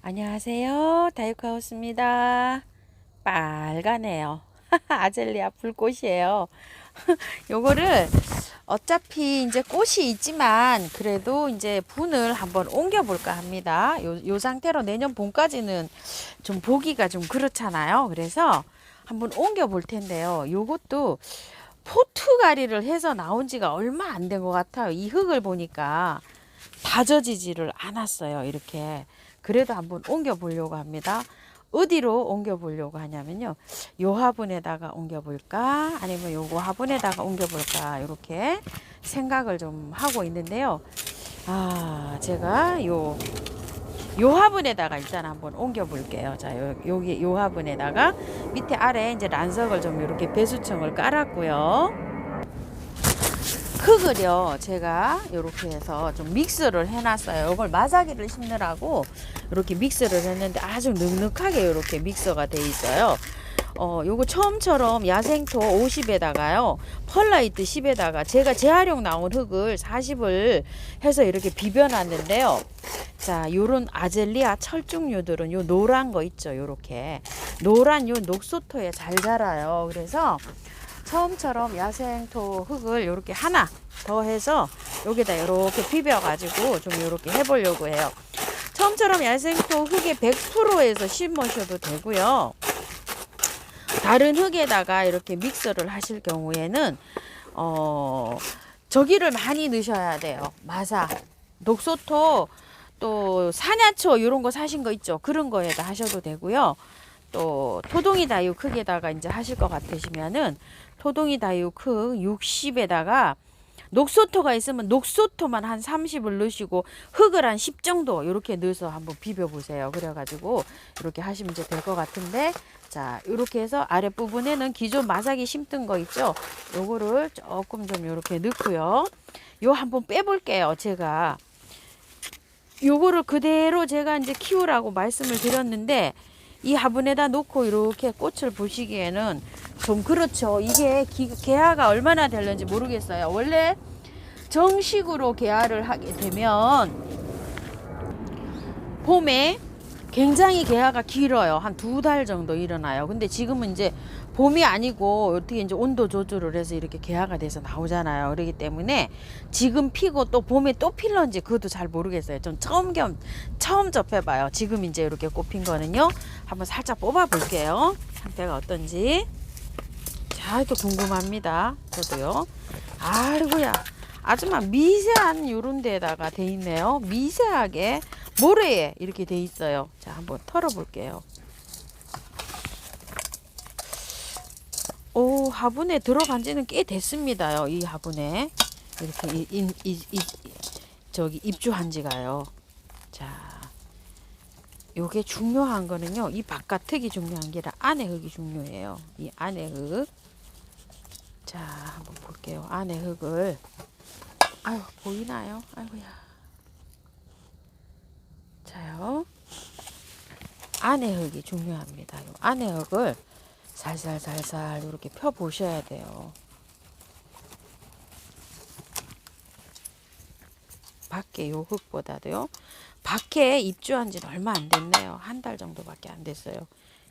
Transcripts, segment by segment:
안녕하세요. 다육하우스입니다. 빨가네요. 아젤리아 불꽃이에요. 요거를 어차피 이제 꽃이 있지만 그래도 이제 분을 한번 옮겨 볼까 합니다. 요 상태로 내년 봄까지는 좀 보기가 좀 그렇잖아요. 그래서 한번 옮겨 볼 텐데요. 요것도 포트가리를 해서 나온 지가 얼마 안 된 것 같아요. 이 흙을 보니까 다져지지를 않았어요. 이렇게. 그래도 한번 옮겨 보려고 합니다. 어디로 옮겨 보려고 하냐면요. 요 화분에다가 옮겨 볼까? 아니면 요거 화분에다가 옮겨 볼까? 이렇게 생각을 좀 하고 있는데요. 제가 요 화분에다가 일단 한번 옮겨 볼게요. 자, 여기 요 화분에다가 밑에 아래 이제 란석을 좀 이렇게 배수청을 깔았고요. 흙을요 제가 이렇게 해서 좀 믹스를 해놨어요. 이걸 마사기를 심느라고 이렇게 믹스를 했는데 아주 눅눅하게 이렇게 믹서가 돼 있어요. 요거 처음처럼 야생토 50에다가요 펄라이트 10에다가 제가 재활용 나온 흙을 40을 해서 이렇게 비벼놨는데요. 자, 요런 아젤리아 철쭉류들은 요 노란 거 있죠. 요렇게 노란 요 녹소토에 잘 자라요. 그래서 처음처럼 야생토 흙을 이렇게 하나 더 해서 여기다 이렇게 비벼 가지고 좀 이렇게 해보려고 해요. 처음처럼 야생토 흙에 100%에서 심으셔도 되고요. 다른 흙에다가 이렇게 믹서를 하실 경우에는 저기를 많이 넣으셔야 돼요. 마사, 녹소토, 또 산야초 이런 거 사신 거 있죠. 그런 거에다 하셔도 되고요. 또 토동이 다육 흙에다가 이제 하실 것 같으시면은 토동이 다육 흙 60에다가 녹소토가 있으면 녹소토만 한 30을 넣으시고 흙을 한 10 정도 이렇게 넣어서 한번 비벼 보세요. 그래가지고 이렇게 하시면 이제 될 것 같은데, 자 이렇게 해서 아랫부분에는 기존 마사기 심던 거 있죠. 요거를 조금 좀 이렇게 넣고요. 요 한번 빼볼게요. 제가 요거를 그대로 제가 이제 키우라고 말씀을 드렸는데 이 화분에다 놓고 이렇게 꽃을 보시기에는 좀 그렇죠. 이게 개화가 얼마나 될는지 모르겠어요. 원래 정식으로 개화를 하게 되면 봄에 굉장히 개화가 길어요. 한 2달 정도 일어나요. 근데 지금은 이제 봄이 아니고 어떻게 이제 온도 조절을 해서 이렇게 개화가 돼서 나오잖아요. 그렇기 때문에 지금 피고 또 봄에 또 필런지 그것도 잘 모르겠어요. 좀 처음 접해봐요. 지금 이제 이렇게 꽃핀 거는요. 한번 살짝 뽑아 볼게요. 상태가 어떤지. 자, 또 궁금합니다. 저도요. 아이고야. 아주만 미세한 요런 데다가 돼 있네요. 미세하게 모래에 이렇게 돼 있어요. 자, 한번 털어 볼게요. 오, 화분에 들어간 지는 꽤 됐습니다요. 이 화분에 이렇게 저기 입주한 지가요. 자, 요게 중요한 거는요. 이 바깥 흙이 중요한 게 아니라 안에 흙이 중요해요. 이 안에 흙. 자, 한번 볼게요. 안에 흙을. 아유, 보이나요? 아이고야. 자요. 안에 흙이 중요합니다. 요 안에 흙을 살살살살 이렇게 펴 보셔야 돼요. 밖에 요 흙보다도요. 밖에 입주한 지는 얼마 안 됐네요. 한 달 정도밖에 안 됐어요.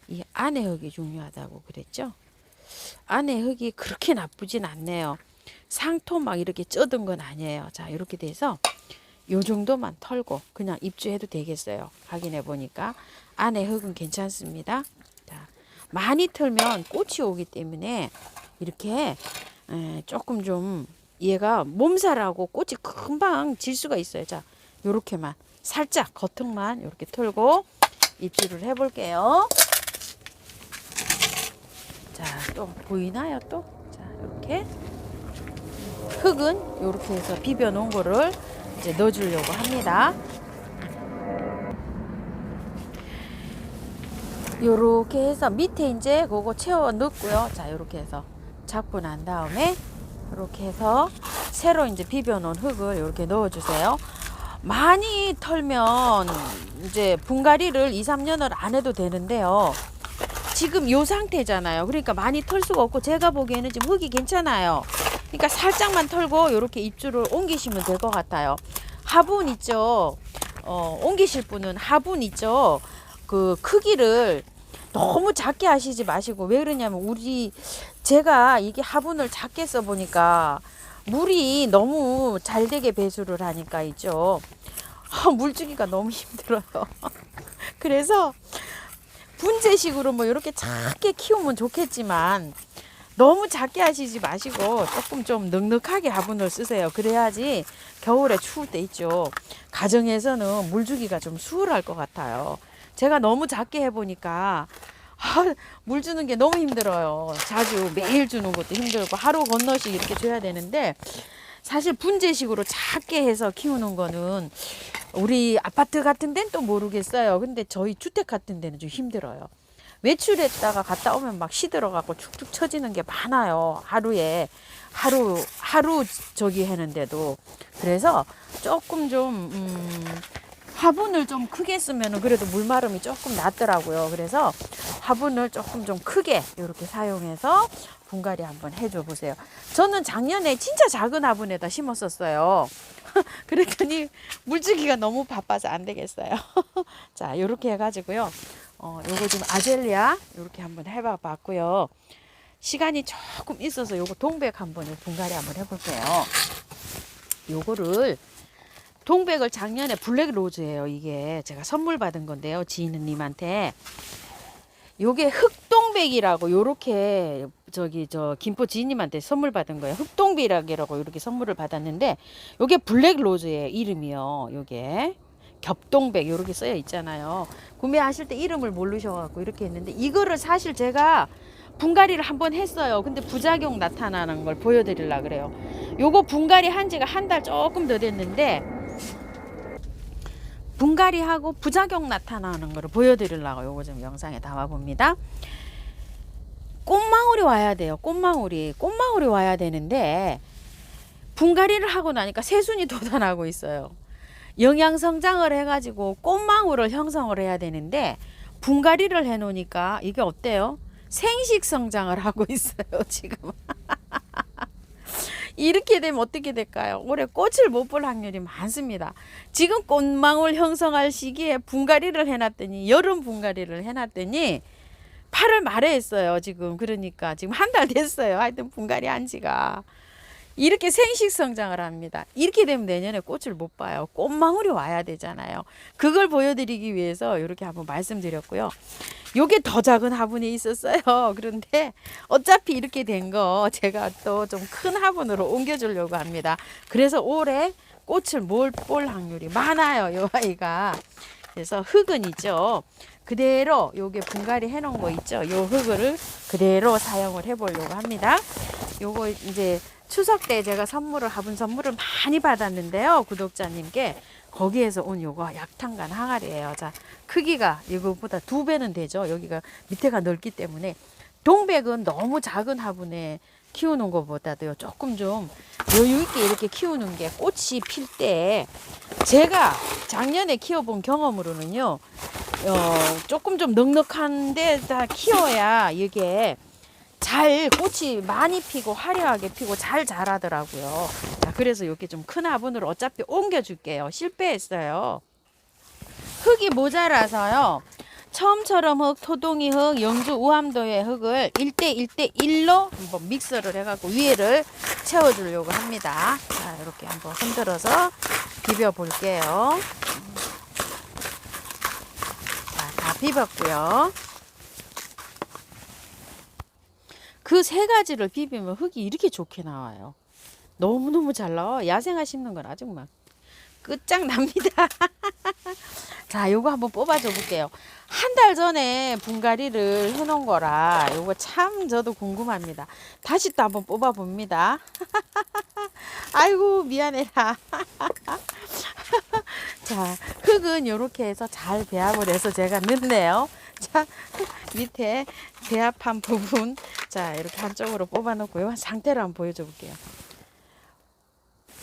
이 안에 흙이 중요하다고 그랬죠? 안에 흙이 그렇게 나쁘진 않네요. 상토 막 이렇게 쩌든 건 아니에요. 자, 이렇게 돼서 요 정도만 털고 그냥 입주해도 되겠어요. 확인해 보니까 안에 흙은 괜찮습니다. 자, 많이 털면 꽃이 오기 때문에 이렇게 조금 좀 얘가 몸살하고 꽃이 금방 질 수가 있어요. 자, 요렇게만 살짝 겉흙만 이렇게 털고 입주를 해 볼게요. 자, 또 보이나요? 또? 자, 이렇게 흙은 이렇게 해서 비벼 놓은 거를 이제 넣어 주려고 합니다. 요렇게 해서 밑에 이제 그거 채워 넣고요. 자, 요렇게 해서 잡고 난 다음에 이렇게 해서 새로 이제 비벼 놓은 흙을 이렇게 넣어 주세요. 많이 털면 이제 분갈이를 2, 3년을 안 해도 되는데요. 지금 요 상태잖아요. 그러니까 많이 털 수가 없고 제가 보기에는 지금 흙이 괜찮아요. 그러니까 살짝만 털고 이렇게 입주를 옮기시면 될 것 같아요. 화분 있죠. 옮기실 분은 화분 있죠. 그 크기를 너무 작게 하시지 마시고, 왜 그러냐면 제가 이게 화분을 작게 써 보니까 물이 너무 잘 되게 배수를 하니까 있죠. 물 주기가 너무 힘들어요. 그래서 분재식으로 뭐 이렇게 작게 키우면 좋겠지만 너무 작게 하시지 마시고 조금 좀 넉넉하게 화분을 쓰세요. 그래야지 겨울에 추울 때 있죠. 가정에서는 물 주기가 좀 수월할 것 같아요. 제가 너무 작게 해보니까 물 주는 게 너무 힘들어요. 자주 매일 주는 것도 힘들고 하루 건너씩 이렇게 줘야 되는데, 사실 분재식으로 작게 해서 키우는 거는 우리 아파트 같은 데는 또 모르겠어요. 근데 저희 주택 같은 데는 좀 힘들어요. 외출했다가 갔다 오면 막 시들어가고 축축 처지는 게 많아요. 하루 저기 하는데도. 그래서 조금 좀 화분을 좀 크게 쓰면은 그래도 물마름이 조금 낫더라고요. 그래서 화분을 조금 좀 크게 이렇게 사용해서 분갈이 한번 해줘 보세요. 저는 작년에 진짜 작은 화분에다 심었었어요. 그랬더니 물주기가 너무 바빠서 안 되겠어요. 자, 이렇게 해가지고요. 요거 지금 아젤리아 이렇게 한번 해봐 봤고요. 시간이 조금 있어서 요거 동백 한번 분갈이 한번 해볼게요. 요거를 동백을 작년에 블랙 로즈예요. 이게 제가 선물 받은 건데요. 지인님한테. 요게 흑동백이라고 요렇게 김포 지인님한테 선물 받은 거예요. 흑동백이라고 이렇게 선물을 받았는데 요게 블랙 로즈예요. 이름이요. 요게 겹동백 요렇게 써여 있잖아요. 구매하실 때 이름을 모르셔갖고 이렇게 했는데, 이거를 사실 제가 분갈이를 한번 했어요. 근데 부작용 나타나는 걸 보여드리려고 그래요. 요거 분갈이 한 지가 한 달 조금 더 됐는데, 분갈이하고 부작용 나타나는 거를 보여드리려고 요거 좀 영상에 담아 봅니다. 꽃망울이 와야 돼요. 꽃망울이 와야 되는데, 분갈이를 하고 나니까 새순이 돋아나고 있어요. 영양 성장을 해가지고 꽃망울을 형성을 해야 되는데, 분갈이를 해 놓으니까 이게 어때요? 생식 성장을 하고 있어요, 지금. 이렇게 되면 어떻게 될까요? 올해 꽃을 못 볼 확률이 많습니다. 지금 꽃망울 형성할 시기에 분갈이를 해놨더니, 여름 분갈이를 해놨더니 8월 말에 했어요, 지금. 그러니까 지금 한 달 됐어요. 하여튼 분갈이 한 지가. 이렇게 생식 성장을 합니다. 이렇게 되면 내년에 꽃을 못 봐요. 꽃망울이 와야 되잖아요. 그걸 보여드리기 위해서 이렇게 한번 말씀드렸고요. 요게 더 작은 화분이 있었어요. 그런데 어차피 이렇게 된 거 제가 또 좀 큰 화분으로 옮겨주려고 합니다. 그래서 올해 꽃을 못 볼 확률이 많아요, 요 아이가. 그래서 흙은 있죠. 그대로 요게 분갈이 해놓은 거 있죠. 요 흙을 그대로 사용을 해보려고 합니다. 요거 이제 추석 때 제가 화분 선물을 많이 받았는데요. 구독자님께. 거기에서 온 요거 약탕간 항아리예요. 자, 크기가 이거보다 2배는 되죠. 여기가 밑에가 넓기 때문에. 동백은 너무 작은 화분에 키우는 것보다도요, 조금 좀 여유 있게 이렇게 키우는 게, 꽃이 필 때 제가 작년에 키워본 경험으로는요, 조금 좀 넉넉한 데다 키워야 이게 잘 꽃이 많이 피고 화려하게 피고 잘 자라더라고요. 자, 그래서 이렇게 좀 큰 화분으로 어차피 옮겨줄게요. 실패했어요. 흙이 모자라서요. 처음처럼 흙, 토동이 흙, 영주 우암도의 흙을 1대1대1로 한번 믹서를 해갖고 위에를 채워주려고 합니다. 자, 이렇게 한번 흔들어서 비벼 볼게요. 자, 다 비볐고요. 그 3가지를 비비면 흙이 이렇게 좋게 나와요. 너무너무 잘 나와. 야생화 심는 건 아주 막 끝장납니다. 자, 요거 한번 뽑아줘 볼게요. 한 달 전에 분갈이를 해놓은 거라 요거 참 저도 궁금합니다. 다시 또 한번 뽑아 봅니다. 아이고 미안해라. 자, 흙은 요렇게 해서 잘 배합을 해서 제가 넣네요. 자, 밑에 배합한 부분, 자, 이렇게 한쪽으로 뽑아 놓고요. 상태를 한번 보여줘 볼게요.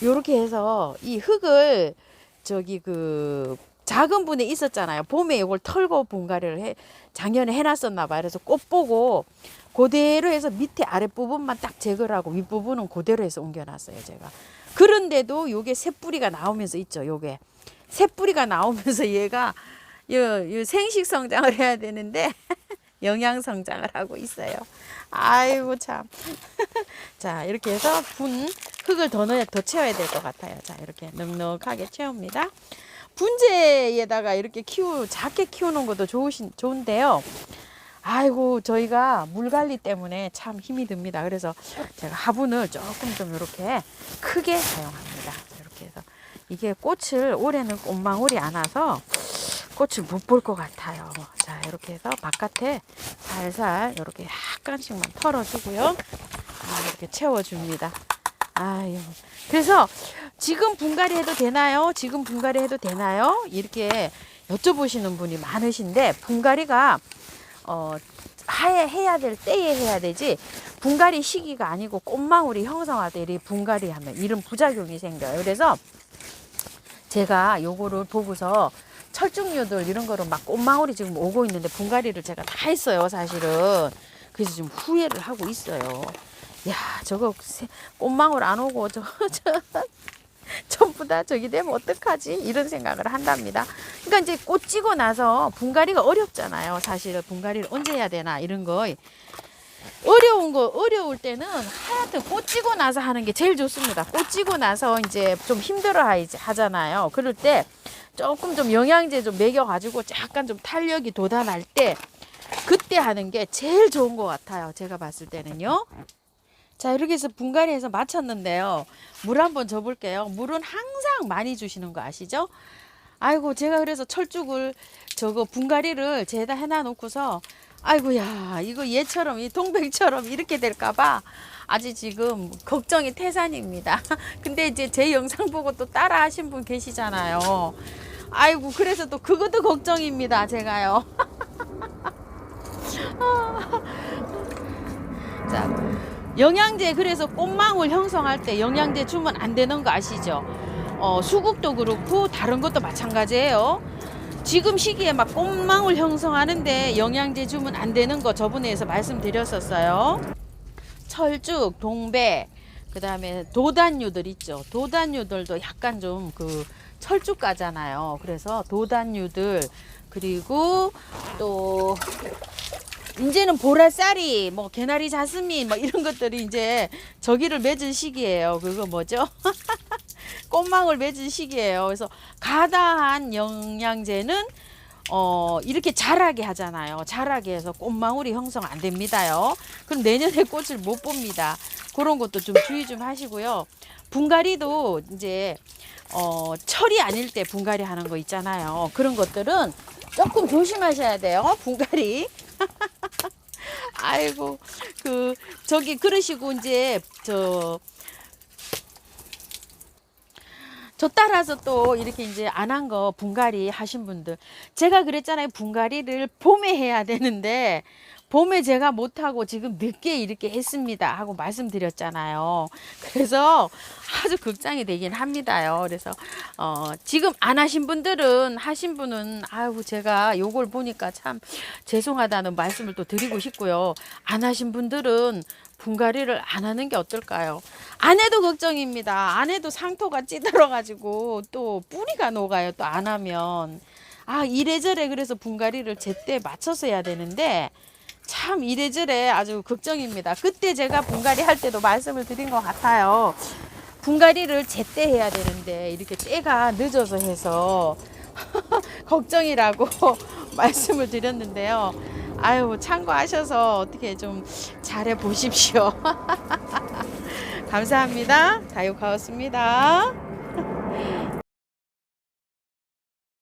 요렇게 해서 이 흙을 작은 분에 있었잖아요. 봄에 이걸 털고 분갈이를 작년에 해놨었나 봐요. 그래서 꽃 보고 그대로 해서 밑에 아랫부분만 딱 제거를 하고 윗부분은 그대로 해서 옮겨놨어요, 제가. 그런데도 요게 새뿌리가 나오면서 있죠, 요게. 새뿌리가 나오면서 얘가 요 생식 성장을 해야 되는데 영양 성장을 하고 있어요. 아이고 참. 자, 이렇게 해서 흙을 더 채워야 될 것 같아요. 자, 이렇게 넉넉하게 채웁니다. 분재에다가 이렇게 작게 키우는 것도 좋은데요. 아이고, 저희가 물 관리 때문에 참 힘이 듭니다. 그래서 제가 화분을 조금 좀 이렇게 크게 사용합니다. 이렇게 해서 이게 꽃을 올해는 꽃망울이 안 와서 꽃을 못 볼 것 같아요. 자, 이렇게 해서 바깥에 살살 이렇게 약간씩만 털어주고요. 이렇게 채워줍니다. 아유, 그래서 지금 분갈이 해도 되나요? 지금 분갈이 해도 되나요? 이렇게 여쭤보시는 분이 많으신데, 분갈이가 해야 될 때에 해야 되지, 분갈이 시기가 아니고 꽃망울이 형성할 때 분갈이 하면 이런 부작용이 생겨요. 그래서 제가 요거를 보고서 철쭉류들 이런 거로 막 꽃망울이 지금 오고 있는데 분갈이를 제가 다 했어요, 사실은. 그래서 지금 후회를 하고 있어요. 야, 저거 꽃망울 안 오고 전부 다 저기 되면 어떡하지? 이런 생각을 한답니다. 그러니까 이제 꽃 지고 나서 분갈이가 어렵잖아요. 사실은 분갈이를 언제 해야 되나 이런 거. 어려울 때는 하여튼 꽃 지고 나서 하는 게 제일 좋습니다. 꽃 지고 나서 이제 좀 힘들어 하잖아요. 그럴 때 조금 좀 영양제 좀 먹여가지고 약간 좀 탄력이 돋아날 때 그때 하는 게 제일 좋은 것 같아요. 제가 봤을 때는요. 자, 이렇게 해서 분갈이해서 마쳤는데요. 물 한번 줘볼게요. 물은 항상 많이 주시는 거 아시죠? 아이고, 제가 그래서 철쭉을 분갈이를 제다 해놔 놓고서 아이고야, 이거 얘처럼 이 동백처럼 이렇게 될까봐 아주 지금 걱정이 태산입니다. 근데 이제 제 영상 보고 또 따라 하신 분 계시잖아요. 아이고, 그래서 또 그것도 걱정입니다, 제가요. 자, 영양제, 그래서 꽃망울 형성할 때 영양제 주면 안 되는 거 아시죠? 수국도 그렇고 다른 것도 마찬가지예요. 지금 시기에 막 꽃망울 형성하는데 영양제 주면 안 되는 거 저번에서 말씀드렸었어요. 철쭉, 동백, 그 다음에 도단류들 있죠. 도단류들도 약간 좀 철쭉가잖아요. 그래서 도단류들, 그리고 또 이제는 보라쌀이, 뭐 개나리 자스민, 뭐 이런 것들이 이제 저기를 맺은 시기예요. 그거 뭐죠? 꽃망울 맺은 시기예요. 그래서 가다한 영양제는 이렇게 자라게 하잖아요. 자라게 해서 꽃망울이 형성 안 됩니다요. 그럼 내년에 꽃을 못 봅니다. 그런 것도 좀 주의 좀 하시고요. 분갈이도 이제 철이 아닐 때 분갈이 하는 거 있잖아요. 그런 것들은 조금 조심하셔야 돼요. 분갈이. 아이고, 그러시고 이제 저 따라서 또 이렇게 이제 안 한 거 분갈이 하신 분들, 제가 그랬잖아요. 분갈이를 봄에 해야 되는데 봄에 제가 못하고 지금 늦게 이렇게 했습니다 하고 말씀드렸잖아요. 그래서 아주 걱정이 되긴 합니다요. 그래서 지금 안 하신 분들은, 하신 분은 아이고, 제가 요걸 보니까 참 죄송하다는 말씀을 또 드리고 싶고요. 안 하신 분들은 분갈이를 안 하는 게 어떨까요? 안 해도 걱정입니다. 안 해도 상토가 찌들어 가지고 또 뿌리가 녹아요. 또 안 하면. 이래저래 그래서 분갈이를 제때 맞춰서 해야 되는데 참 이래저래 아주 걱정입니다. 그때 제가 분갈이 할 때도 말씀을 드린 것 같아요. 분갈이를 제때 해야 되는데 이렇게 때가 늦어서 해서 걱정이라고 말씀을 드렸는데요. 아유, 참고하셔서 어떻게 좀 잘해 보십시오. 감사합니다. 다육하우스입니다.